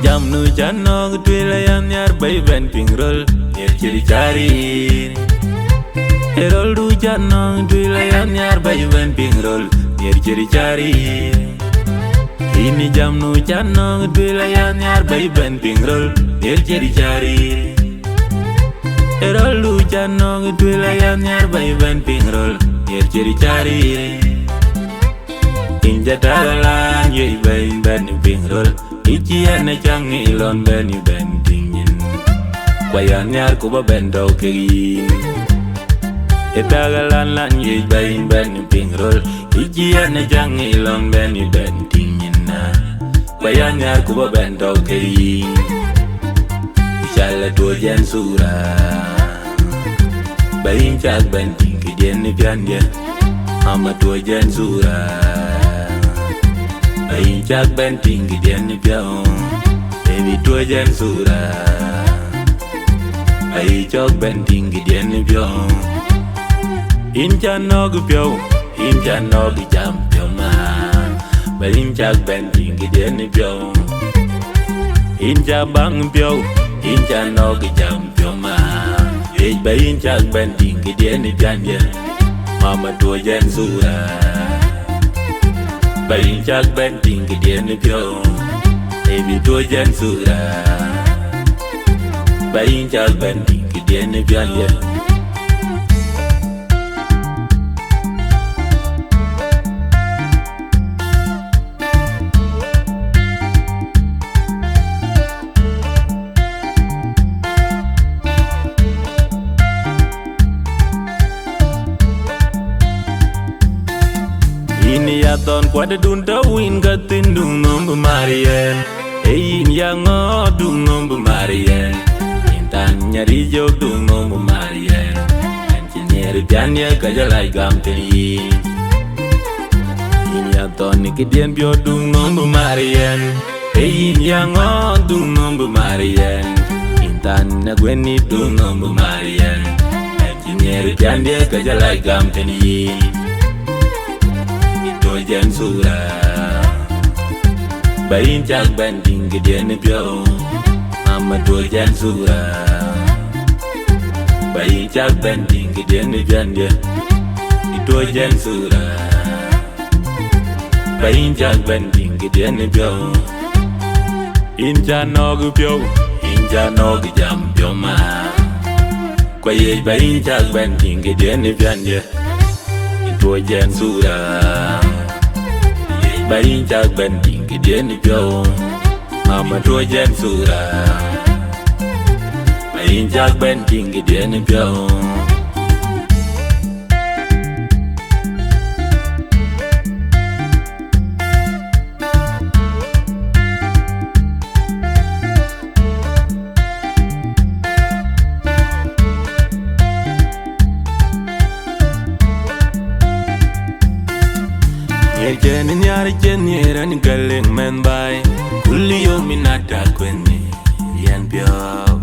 jam nu jano gudwila yan yar bay ben pingrol yer chiri chari erol du jano gudwila yan yar bay ben pingrol yer chiri chari ini jam nu jano gudwila yan yar bay ben pingrol yer chiri chari erol du jano gudwila yan yar bay ben pingrol yer chiri chari inja tagalan yey bay ben pingrol Ichiana changi ilon beni bentingin Bayan yar kuba bendo kegin Etagalan lan yej bayin beni pingrol Ichiana changi ilon beni bentingin Bayan yar kuba bendo kegin Ishala tuajan sura Bayin chak benting kejien ni piandia Ama tuajan sura Bayin chak benting gidian ni piao Baby tua jan sura Bayin chak benting gidian ni piao Incha no gu piao Incha no gu jam piao ma Bayin chak benting gidian ni piao Incha bang piao Incha no gu jam piao ma Bayin chak benting gidian ni pian ya Mama tua jan sura Bayin chak benting gidian ni piao Baby tua jan sura Bayin chak benting gidian ni pian ya Ini ya ton kuada dun tawin katin dung nombu marien Ein yang ngodung nombu marien Intan nyari jok dung nombu marien Engineer pianya kajalai gamteni Ini ya ton nikidian pio dung nombu marien Ein yang ngodung nombu marien Intan nagweni dung nombu marien Engineer pianya kajalai gamteni Tua jan sura Bayin chak benting gidian ni piao Mama tua jan sura Bayin chak benting gidian ni pian dia Tua jan sura Bayin chak benting gidian ni piao Incha no gu piao Incha no gu jam piao ma Kwa ye bayin chak benting gidian ni pian dia Tua jan sura Bayin chak benting gidian ni piao Mama tua jan sura Bayin chak benting gidian ni piao Jen nyari jen nyeran galeng men bay Kulli yo minata kwenye Yan piao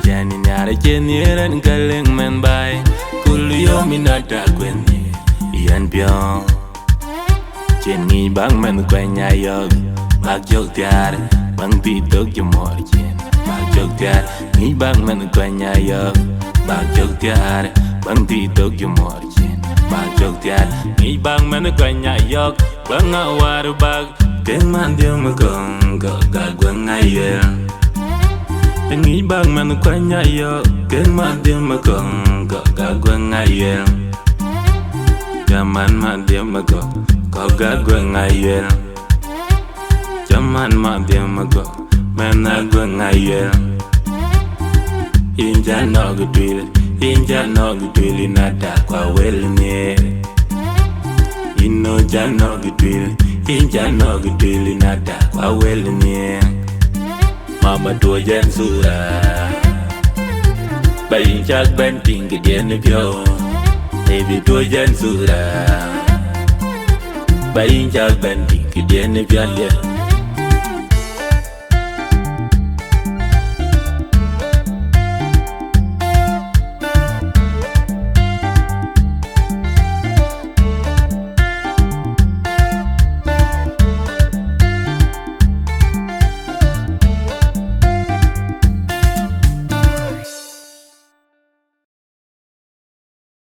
Jen nyari jen nyeran galeng men bay Kulli yo minata kwenye Yan piao Jen ni bang men kwenya yog Bak jok tiar Bang titok jemor jen Bak jok tiar Ni bang men kwenya yog Bak jok tiar Bang titok jemor jen Bang jok tiar Ni bang mana kwenya yok Bang awar bag Keng man dia megong Kok gagwang ayel Ni bang mana kwenya yok Keng man dia megong Kok gagwang ayel Jaman man dia megong Kok gagwang ayel Jaman man dia megong Mana gwang ayel Inja no gudwil Inja no gudwili nada kwa welne Ino jano gudwili Inja no gudwili nada kwa welne Mama tua jan sura Bayin chak benting gidian ni piao Baby tua jan sura Bayin chak benting gidian ni pian dia